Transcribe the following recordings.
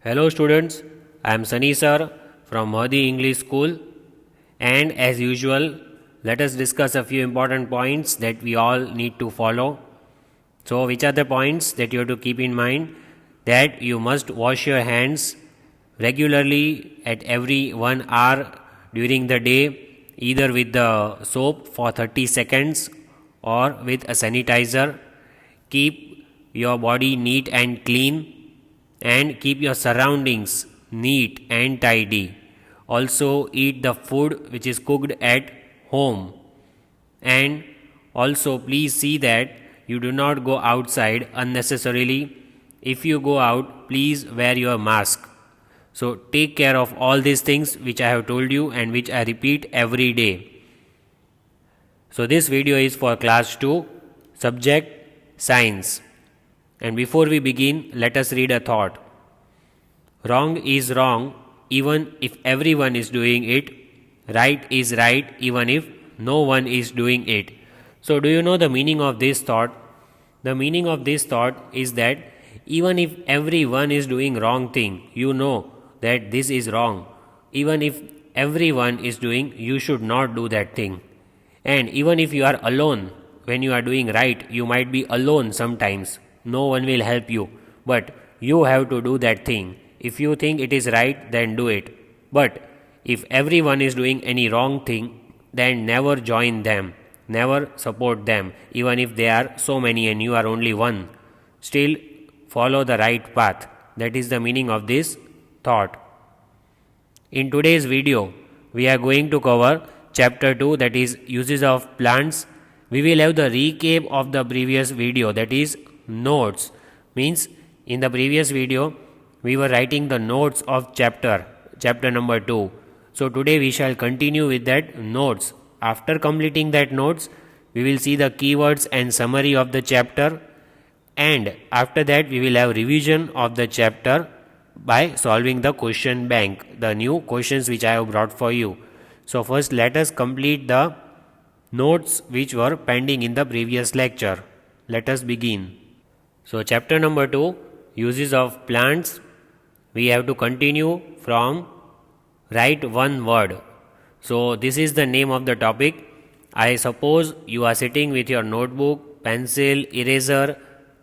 Hello students, I am Sunny sir from Mahdi English School, and as usual let us discuss a few important points that we all need to follow. So which are the points that you have to keep in mind? That you must wash your hands regularly at every 1 hour during the day, either with the soap for 30 seconds or with a sanitizer. Keep your body neat and clean and keep your surroundings neat and tidy. Also, eat the food which is cooked at home, and also please see that you do not go outside unnecessarily. If you go out, please wear your mask. So, take care of all these things which I have told you and which I repeat every day. So, this video is for class 2, subject science. And before we begin, let us read a thought. Wrong is wrong even if everyone is doing it. Right is right even if no one is doing it. So, do you know the meaning of this thought? The meaning of this thought is that even if everyone is doing wrong thing, you know that this is wrong. Even if everyone is doing, you should not do that thing. And even if you are alone when you are doing right, you might be alone sometimes. No one will help you, but you have to do that thing. If you think it is right, then do it. But if everyone is doing any wrong thing, then never join them, never support them, even if they are so many and you are only one. Still follow the right path. That is the meaning of this thought. In today's video, we are going to cover chapter 2, that is uses of plants. We will have the recap of the previous video, that is notes. Means in the previous video we were writing the notes of chapter number 2. So today we shall continue with that notes. After completing that notes, we will see the keywords and summary of the chapter, and after that we will have revision of the chapter by solving the question bank, the new questions which I have brought for you. So first let us complete the notes which were pending in the previous lecture. Let us begin. So chapter number 2, uses of plants. We have to continue from write one word. So this is the name of the topic. I suppose you are sitting with your notebook, pencil, eraser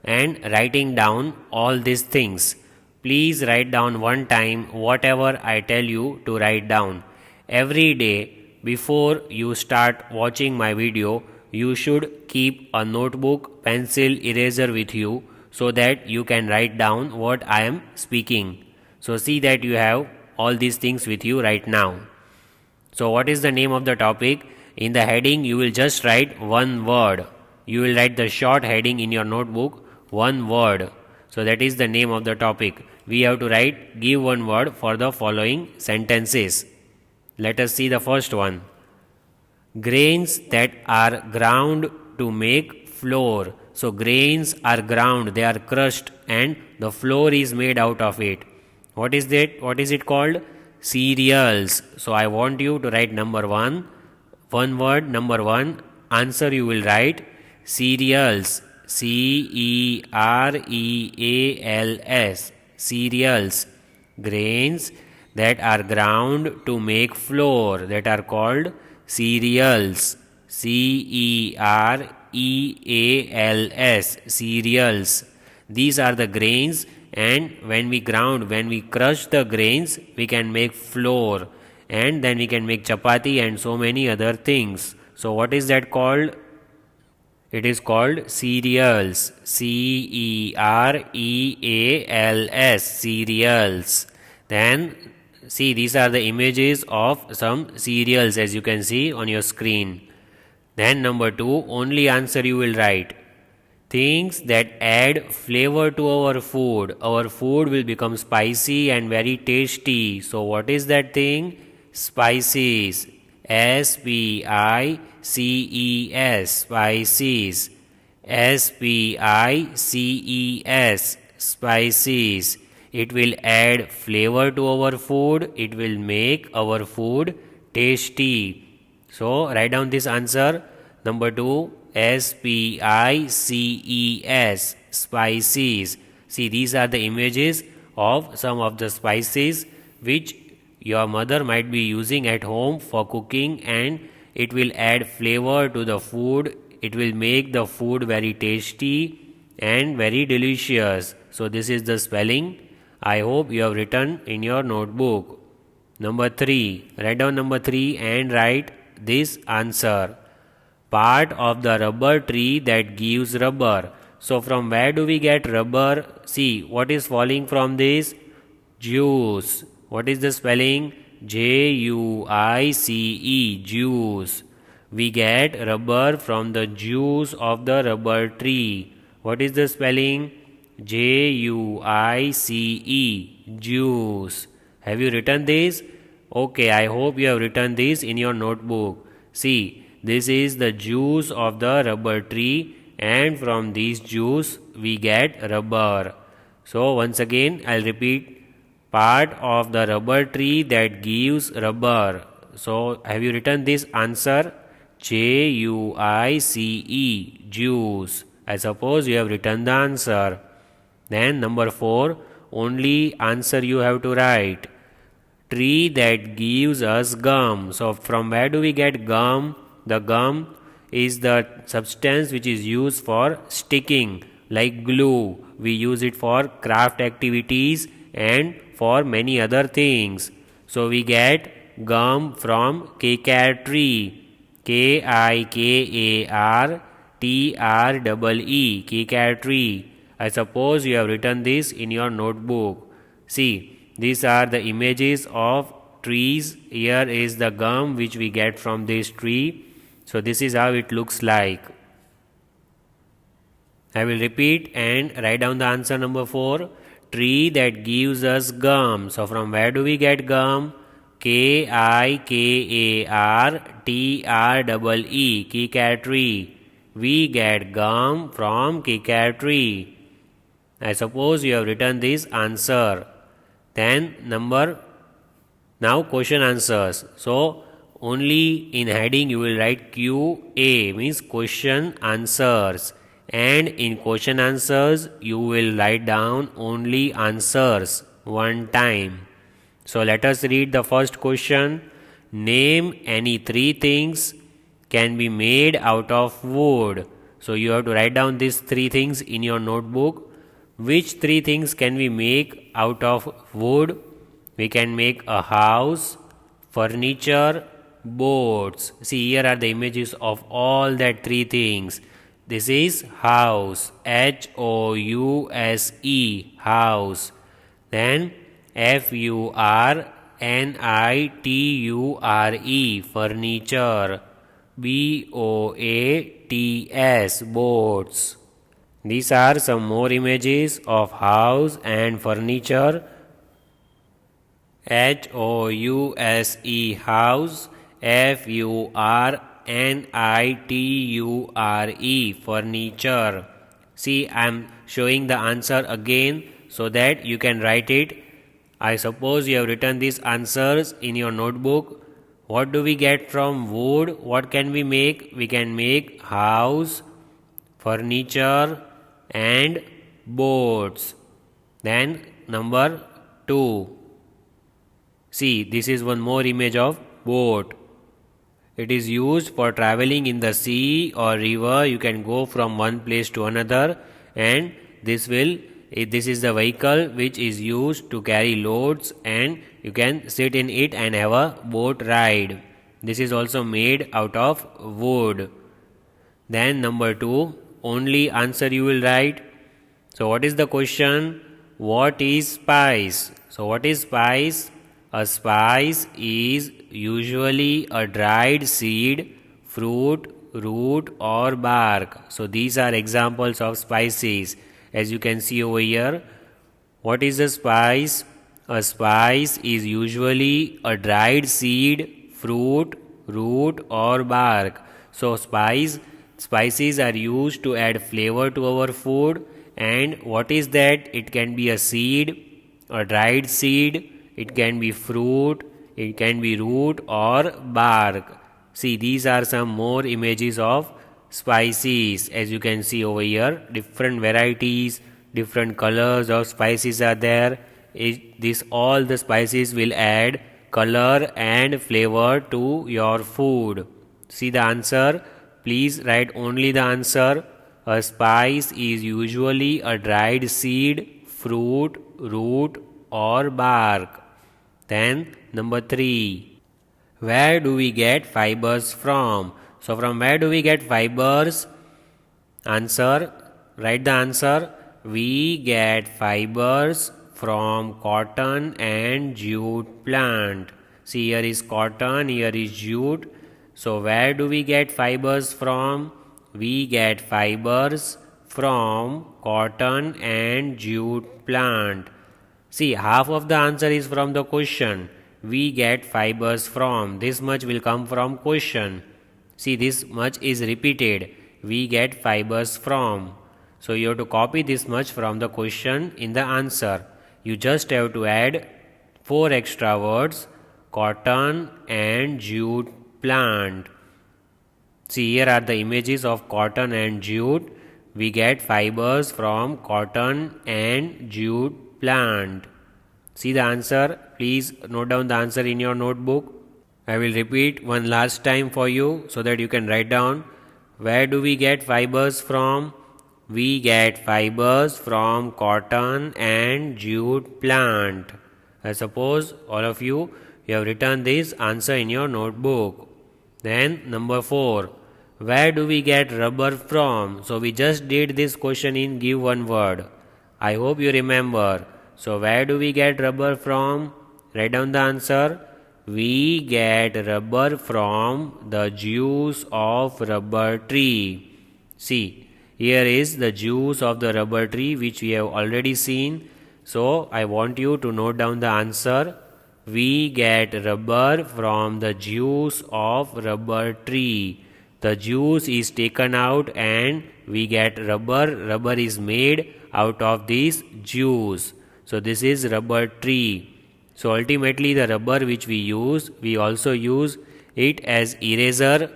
and writing down all these things. Please write down one time whatever I tell you to write down. Every day before you start watching my video, you should keep a notebook, pencil, eraser with you so that you can write down what I am speaking. So see that you have all these things with you right now. So what is the name of the topic? In the heading you will just write one word. You will write the short heading in your notebook, one word. So that is the name of the topic. We have to write, give one word for the following sentences. Let us see the first one. Grains that are ground to make flour. So grains are ground, they are crushed and the flour is made out of it. What is that? What is it called? Cereals. So I want you to write number 1. One word, number 1. Answer you will write cereals. Cereals. Cereals. Grains that are ground to make flour, that are called cereals. Cereals. Cereals. These are the grains, and when we crush the grains, we can make flour, and then we can make chapati and so many other things. So what is that called? It is called cereals. Cereals. Cereals. Then see, these are the images of some cereals as you can see on your screen. Then number 2, only answer you will write. Things that add flavor to our food. Our food will become spicy and very tasty. So what is that thing? Spices. S-P-I-C-E-S. Spices. S-P-I-C-E-S. Spices. It will add flavor to our food. It will make our food tasty. So write down this answer. Number 2, S-P-I-C-E-S. Spices. See, these are the images of some of the spices which your mother might be using at home for cooking, and it will add flavor to the food. It will make the food very tasty and very delicious. So this is the spelling. I hope you have written in your notebook. Number 3. Write down number 3 and write this answer. Part of the rubber tree that gives rubber. So from where do we get rubber? See, what is falling from this? Juice. What is the spelling? Juice. Juice. We get rubber from the juice of the rubber tree. What is the spelling? Juice. Juice. Have you written this? Okay, I hope you have written this in your notebook. See, this is the juice of the rubber tree, and from this juice we get rubber. So once again I'll repeat. Part of the rubber tree that gives rubber. So have you written this answer? Juice. Juice. I suppose you have written the answer. Then number 4, only answer you have to write. Tree that gives us gum. So from where do we get gum? The gum is the substance which is used for sticking, like glue. We use it for craft activities and for many other things. So we get gum from Kikar Tree. Kikar Tree. Kikar Tree. I suppose you have written this in your notebook. See, these are the images of trees. Here is the gum which we get from this tree. So this is how it looks like. I will repeat and write down the answer number 4. Tree that gives us gum. So from where do we get gum? Kikar Tree. Kikar Tree. We get gum from Kikar Tree. I suppose you have written this answer. Then now question answers. So only in heading you will write QA, means question answers. And in question answers you will write down only answers one time. So let us read the first question. Name any 3 things can be made out of wood. So you have to write down these 3 things in your notebook. Which 3 things can we make out of wood? We can make a house, furniture, boats. See, here are the images of all that 3 things. This is house, House, house. Then Furniture, furniture, Boats, boats. These are some more images of house and furniture. House, house, Furniture, furniture. See, I am showing the answer again so that you can write it. I suppose you have written these answers in your notebook. What do we get from wood? What can we make? We can make house, furniture and boats. Then number 2. See, this is one more image of boat. It is used for traveling in the sea or river. You can go from one place to another, and this is the vehicle which is used to carry loads, and you can sit in it and have a boat ride. This is also made out of wood. Then number 2, only answer you will write. So what is the question? What is spice? So what is spice? A spice is usually a dried seed, fruit, root or bark. So these are examples of spices. As you can see over here, what is a spice? A spice is usually a dried seed, fruit, root or bark. So spices are used to add flavor to our food. And what is that? It can be a seed, a dried seed, it can be fruit, it can be root or bark. See, these are some more images of spices. As you can see over here, different varieties, different colors of spices are there. this all the spices will add color and flavor to your food. See the answer. Please write only the answer. A spice is usually a dried seed, fruit, root, or bark. Then number 3. Where do we get fibers from? So from where do we get fibers? Answer. Write the answer. We get fibers from cotton and jute plant. See, here is cotton, here is jute. So where do we get fibers from? We get fibers from cotton and jute plant. See, half of the answer is from the question. We get fibers from. This much will come from question. See, this much is repeated. We get fibers from. So you have to copy this much from the question in the answer. You just have to add 4 extra words, cotton and jute plant. See, here are the images of cotton and jute. We get fibers from cotton and jute plant. See the answer. Please note down the answer in your notebook. I will repeat one last time for you so that you can write down. Where do we get fibers from? We get fibers from cotton and jute plant. I suppose all of you have written this answer in your notebook. Then number 4. Where do we get rubber from? So we just did this question in give one word. I hope you remember. So where do we get rubber from? Write down the answer. We get rubber from the juice of rubber tree. See, here is the juice of the rubber tree which we have already seen. So I want you to note down the answer. We get rubber from the juice of rubber tree. The juice is taken out and we get rubber. Rubber is made out of this juice. So this is rubber tree. So ultimately the rubber which we use, we also use it as eraser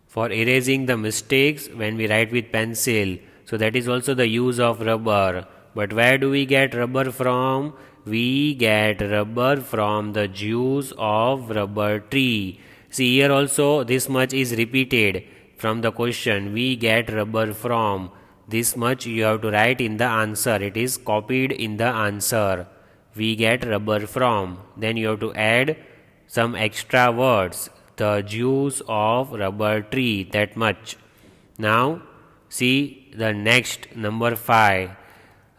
for erasing the mistakes when we write with pencil. So that is also the use of rubber. But where do we get rubber from? We get rubber from the juice of rubber tree. See, here also this much is repeated from the question. We get rubber from. This much you have to write in the answer. It is copied in the answer. We get rubber from. Then you have to add some extra words. The juice of rubber tree. That much. Now see the next number 5.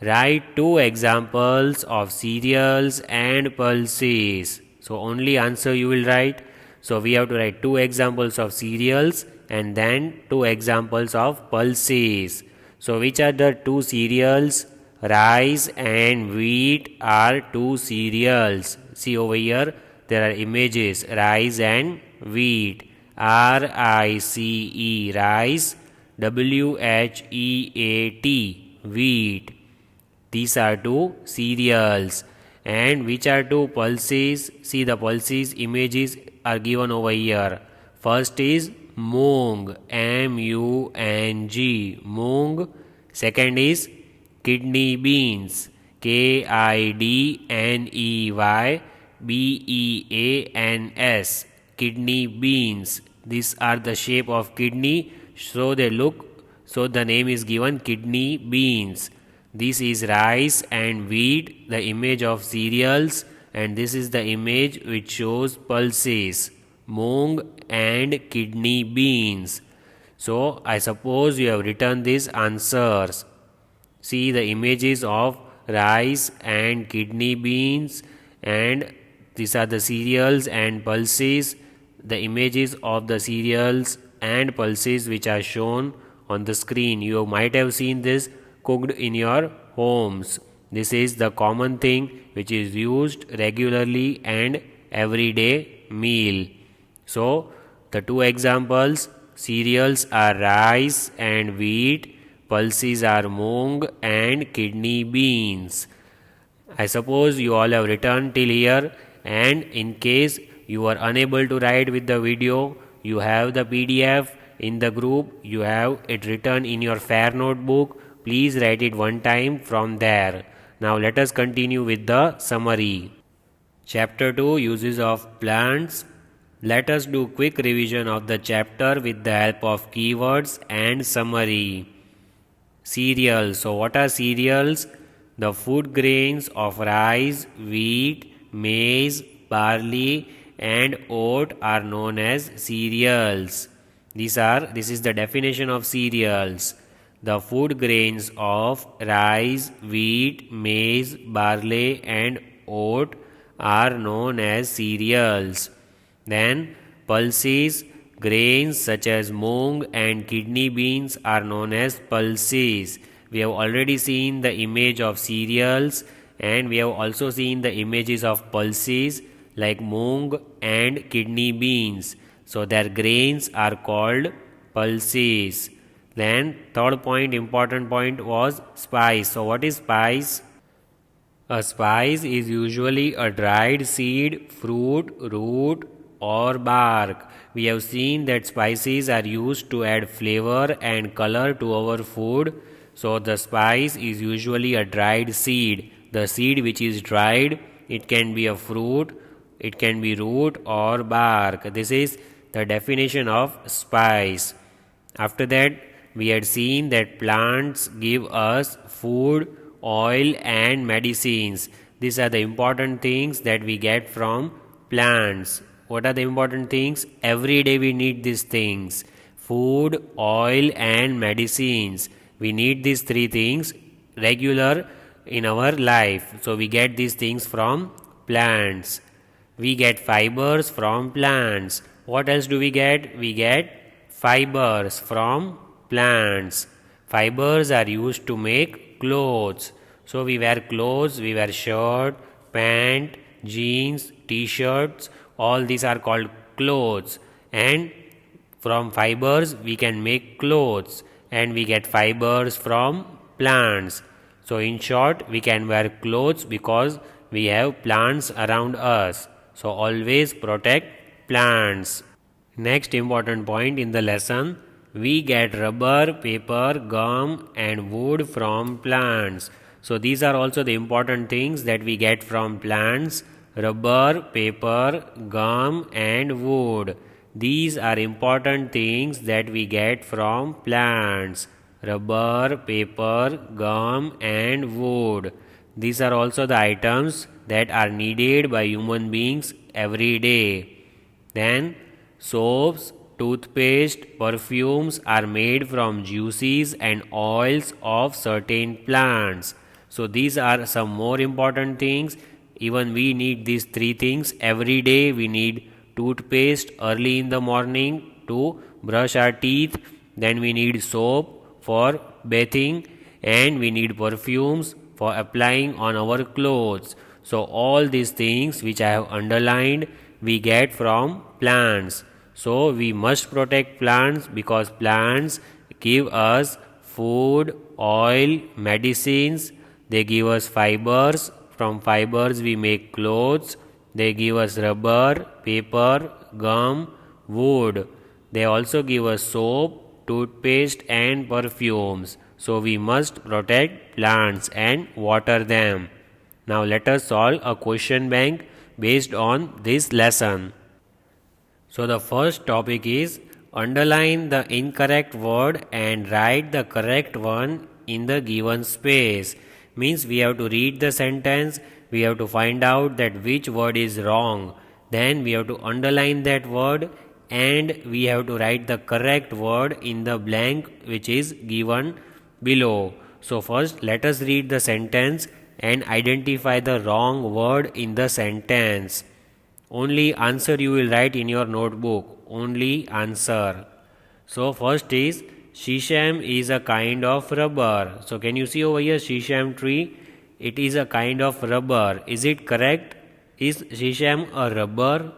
Write 2 examples of cereals and pulses. So only answer you will write. So we have to write 2 examples of cereals and then 2 examples of pulses. So which are the 2 cereals? Rice and wheat are 2 cereals. See over here there are images. Rice and wheat. R-I-C-E rice. W-H-E-A-T wheat. These are 2 cereals. And which are 2 pulses? See the pulses images are given over here. First is Mung, M-U-N-G, Mung. Second is kidney beans, K-I-D-N-E-Y, B-E-A-N-S, kidney beans. These are the shape of kidney, so they look, so the name is given kidney beans. This is rice and wheat, the image of cereals, and this is the image which shows pulses, Mung and kidney beans. So I suppose you have written these answers. See the images of rice and kidney beans, and these are the cereals and pulses. The images of the cereals and pulses which are shown on the screen. You might have seen this cooked in your homes. This is the common thing which is used regularly and everyday meal. So the 2 examples, cereals are rice and wheat, pulses are mung and kidney beans. I suppose you all have written till here, and in case you are unable to write with the video, you have the PDF in the group, you have it written in your fair notebook. Please write it one time from there. Now let us continue with the summary. Chapter 2, Uses of Plants. Let us do quick revision of the chapter with the help of keywords and summary. Cereals. So what are cereals? The food grains of rice, wheat, maize, barley and oat are known as cereals. This is the definition of cereals. The food grains of rice, wheat, maize, barley and oat are known as cereals. Then pulses, grains such as mung and kidney beans are known as pulses. We have already seen the image of cereals and we have also seen the images of pulses like mung and kidney beans. So their grains are called pulses. Then third point, important point was spice. So what is spice? A spice is usually a dried seed, fruit, root or bark. We have seen that spices are used to add flavor and color to our food. So the spice is usually a dried seed. The seed which is dried, it can be a fruit, it can be root or bark. This is the definition of spice. After that, we had seen that plants give us food, oil and medicines. These are the important things that we get from plants. What are the important things? Every day we need these things: food, oil and medicines. We need these three things regular in our life. So we get these things from plants. We get fibers from plants. What else do we get? We get fibers from plants. Fibers are used to make clothes. So we wear clothes, we wear shirt, pant, jeans, t-shirts, all these are called clothes. And from fibers we can make clothes and we get fibers from plants. So in short, we can wear clothes because we have plants around us. So always protect plants. Next important point in the lesson, we get rubber, paper, gum and wood from plants. So these are also the important things that we get from plants: rubber, paper, gum and wood. These are important things that we get from plants: rubber, paper, gum and wood. These are also the items that are needed by human beings every day. Then soaps, toothpaste, perfumes are made from juices and oils of certain plants. So these are some more important things. Even we need these three things every day. We need toothpaste early in the morning to brush our teeth. Then we need soap for bathing and we need perfumes for applying on our clothes. So all these things which I have underlined we get from plants. So we must protect plants because plants give us food, oil, medicines. They give us fibers. From fibers we make clothes. They give us rubber, paper, gum, wood. They also give us soap, toothpaste and perfumes. So we must protect plants and water them. Now let us solve a question bank based on this lesson. So the first topic is underline the incorrect word and write the correct one in the given space. Means we have to read the sentence, we have to find out that which word is wrong. Then we have to underline that word and we have to write the correct word in the blank which is given below. So first let us read the sentence and identify the wrong word in the sentence. Only answer you will write in your notebook. Only answer. So first is shisham is a kind of rubber. So can you see over here shisham tree? It is a kind of rubber. Is it correct? Is shisham a rubber?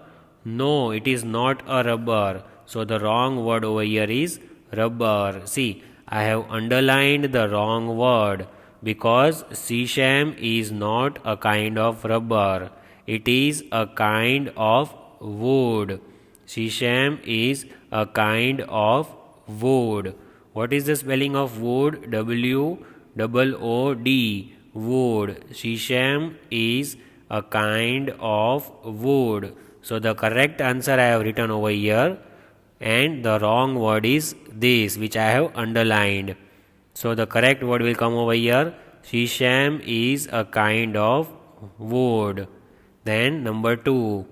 No, it is not a rubber. So the wrong word over here is rubber. See, I have underlined the wrong word because shisham is not a kind of rubber. It is a kind of wood. Shisham is a kind of wood. What is the spelling of wood? W-O-O-D. wood. Shisham is a kind of wood. So the correct answer I have written over here, and the wrong word is this, which I have underlined. So the correct word will come over here. Shisham is a kind of wood. Then number 2.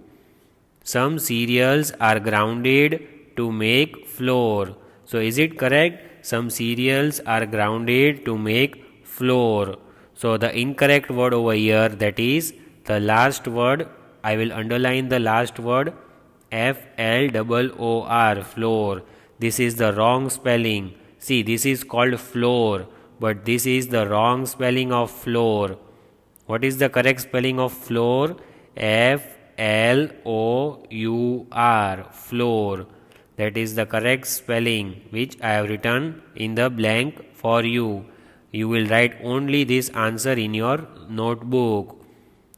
Some cereals are grounded to make flour. So is it correct? Some cereals are grounded to make flour. So the incorrect word over here, that is the last word. I will underline the last word, FLOOR, flour. This is the wrong spelling. See, this is called flour, but this is the wrong spelling of flour. What is the correct spelling of flour? FLOUR, flour. That is the correct spelling, which I have written in the blank for you. You will write only this answer in your notebook.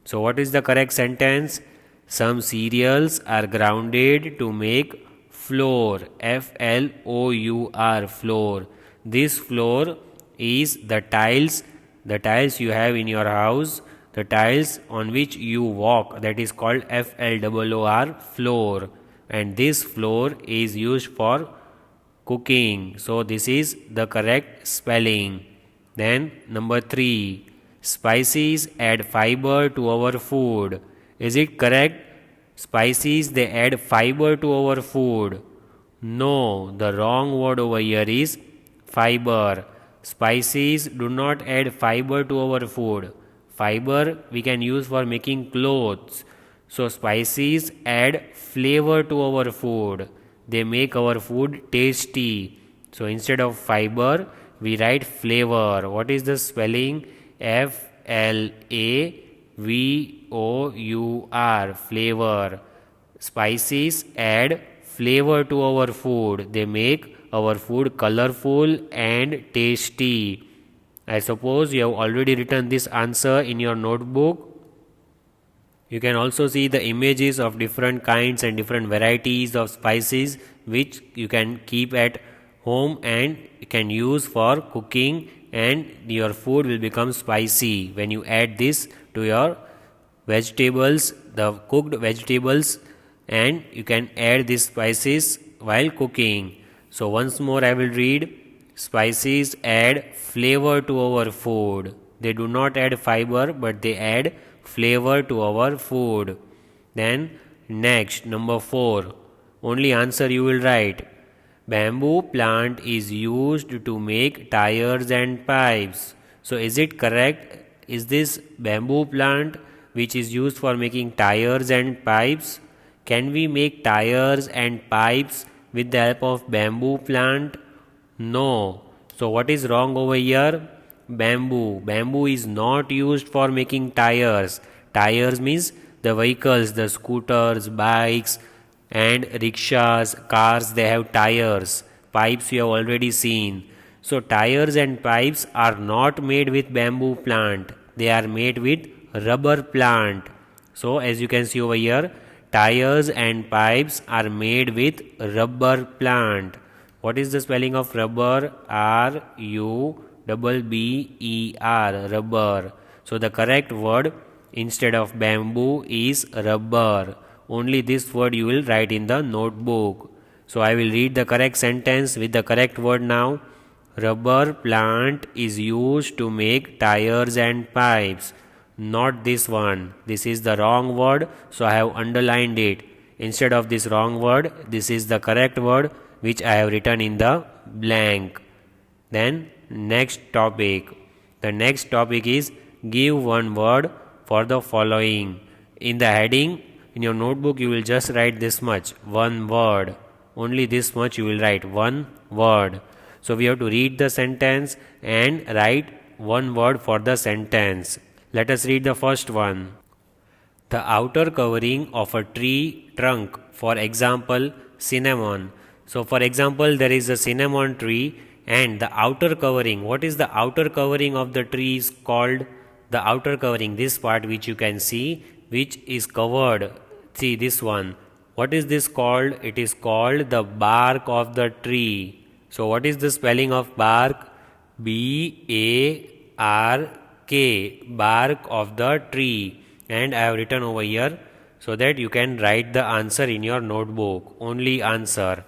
So what is the correct sentence? Some cereals are grounded to make flour, FLOUR, flour. This flour is the tiles you have in your house, the tiles on which you walk, that is called FLOOR, flour. And this flour is used for cooking. So this is the correct spelling. Then number 3. Spices add fibre to our food. Is it correct? Spices, they add fibre to our food. No, the wrong word over here is fibre. Spices do not add fibre to our food. Fibre we can use for making clothes. So spices add flavor to our food. They make our food tasty. So instead of fiber, we write flavor. What is the spelling? FLAVOUR, flavor. Spices add flavor to our food. They make our food colorful and tasty. I suppose you have already written this answer in your notebook. You can also see the images of different kinds and different varieties of spices which you can keep at home and you can use for cooking, and your food will become spicy when you add this to your vegetables, the cooked vegetables, and you can add these spices while cooking. So once more I will read. Spices add flavor to our food. They do not add fiber, but they add flavor to our food. Then next, number 4. Only answer you will write. Bamboo plant is used to make tires and pipes. So is it correct? Is this bamboo plant which is used for making tires and pipes? Can we make tires and pipes with the help of bamboo plant? No. So what is wrong over here? Bamboo. Bamboo is not used for making tires. Tires means the vehicles, the scooters, bikes and rickshaws, cars, they have tires. Pipes you have already seen. So tires and pipes are not made with bamboo plant. They are made with rubber plant. So as you can see over here, tires and pipes are made with rubber plant. What is the spelling of rubber? RUBBER, rubber. So the correct word instead of bamboo is rubber. Only this word you will write in the notebook. So I will read the correct sentence with the correct word now. Rubber plant is used to make tires and pipes. Not this one. This is the wrong word, so I have underlined it. Instead of this wrong word, this is the correct word which I have written in the blank. Then next topic. The next topic is give one word for the following. In the heading in your notebook you will just write this much, one word. Only this much you will write, one word. So we have to read the sentence and write one word for the sentence. Let us read the first one. The outer covering of a tree trunk, for example, cinnamon. So for example, there is a cinnamon tree and the outer covering. What is the outer covering of the tree is called? The outer covering, this part which you can see, which is covered. See this one. What is this called? It is called the bark of the tree. So what is the spelling of bark? BARK. K, bark of the tree. And I have written over here so that you can write the answer in your notebook. Only answer.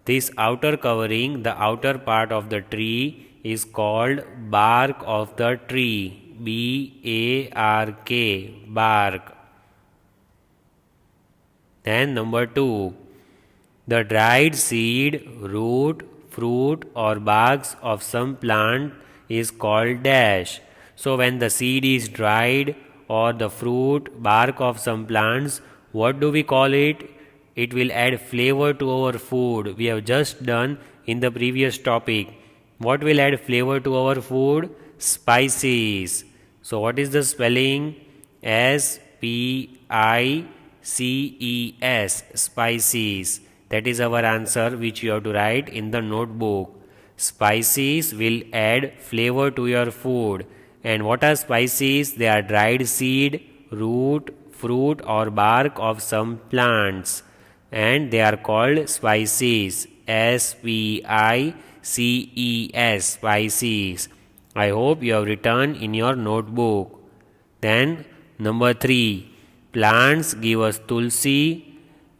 This outer covering, the outer part of the tree, is called bark of the tree. B-A-R-K, bark. Then number 2. The dried seed, root, fruit or barks of some plant is called dash. So when the seed is dried or the fruit, bark of some plants, what do we call it? It will add flavor to our food. We have just done in the previous topic. What will add flavor to our food? Spices. So what is the spelling? S-P-I-C-E-S, spices. That is our answer which you have to write in the notebook. Spices will add flavor to your food. And what are spices? They are dried seed, root, fruit or bark of some plants. And they are called spices. S-P-I-C-E-S, spices. I hope you have written in your notebook. Then number 3. Plants give us tulsi,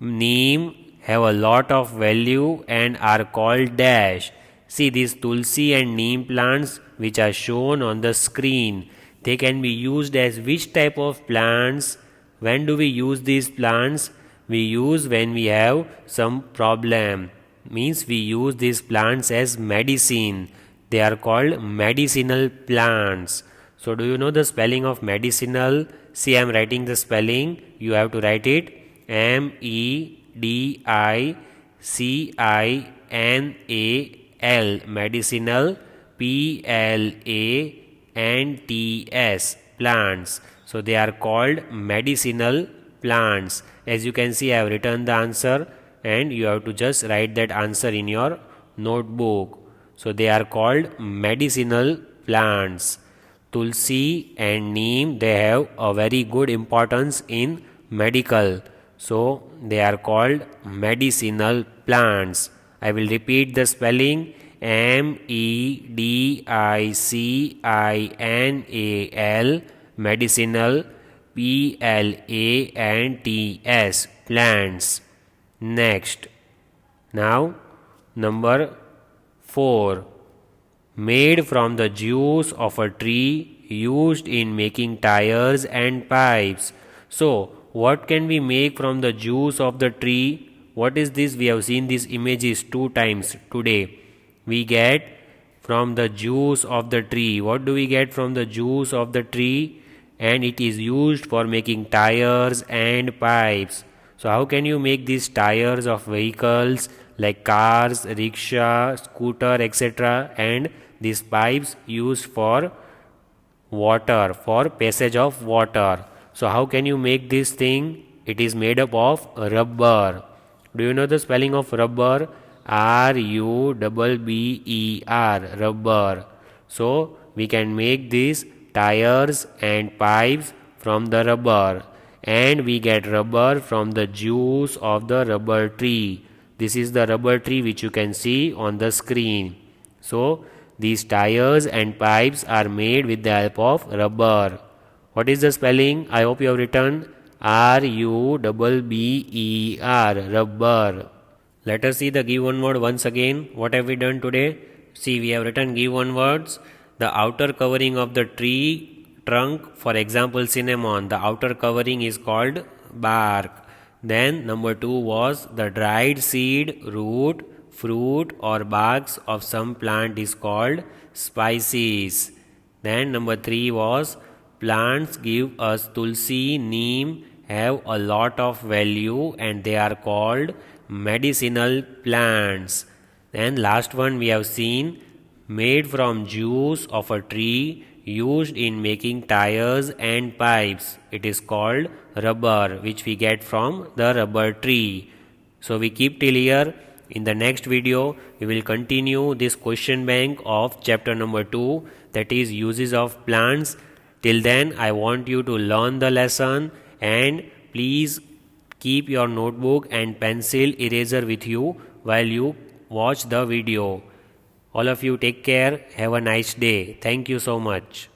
neem, have a lot of value and are called dash. See these tulsi and neem plants which are shown on the screen. They can be used as which type of plants? When do we use these plants? We use when we have some problem. Means we use these plants as medicine. They are called medicinal plants. So do you know the spelling of medicinal? See, I am writing the spelling. You have to write it. M-E-D-I-C-I-N-A-L, medicinal. P-L-A-N-T-S, plants. So they are called medicinal plants. As you can see, I have written the answer and you have to just write that answer in your notebook. So they are called medicinal plants. Tulsi and neem, they have a very good importance in medical. So they are called medicinal plants. I will repeat the spelling. M-E-D-I-C-I-N-A-L, medicinal. P-L-A-N-T-S, plants. Next. Now number 4. Made from the juice of a tree used in making tires and pipes. So what can we make from the juice of the tree? What is this? We have seen these images 2 times today. We get from the juice of the tree. What do we get from the juice of the tree? And it is used for making tires and pipes. So how can you make these tires of vehicles like cars, rickshaw, scooter, etc. and these pipes used for water, for passage of water. So how can you make this thing? It is made up of rubber. Do you know the spelling of rubber? R-U-B-B-E-R, rubber. So we can make these tires and pipes from the rubber. And we get rubber from the juice of the rubber tree. This is the rubber tree which you can see on the screen. So these tires and pipes are made with the help of rubber. What is the spelling? I hope you have written R-U-B-B-E-R, rubber. Let us see the given word once again. What have we done today? See, we have written given words. The outer covering of the tree trunk, for example cinnamon, the outer covering is called bark. Then number 2 was the dried seed, root, fruit or barks of some plant is called spices. Then number 3 was plants give us tulsi, neem, have a lot of value and they are called medicinal plants. Then last one we have seen, made from juice of a tree used in making tires and pipes. It is called rubber, which we get from the rubber tree. So we keep till here. In the next video, we will continue this question bank of chapter number 2, that is uses of plants. Till then, I want you to learn the lesson and please keep your notebook and pencil eraser with you while you watch the video. All of you take care. Have a nice day. Thank you so much.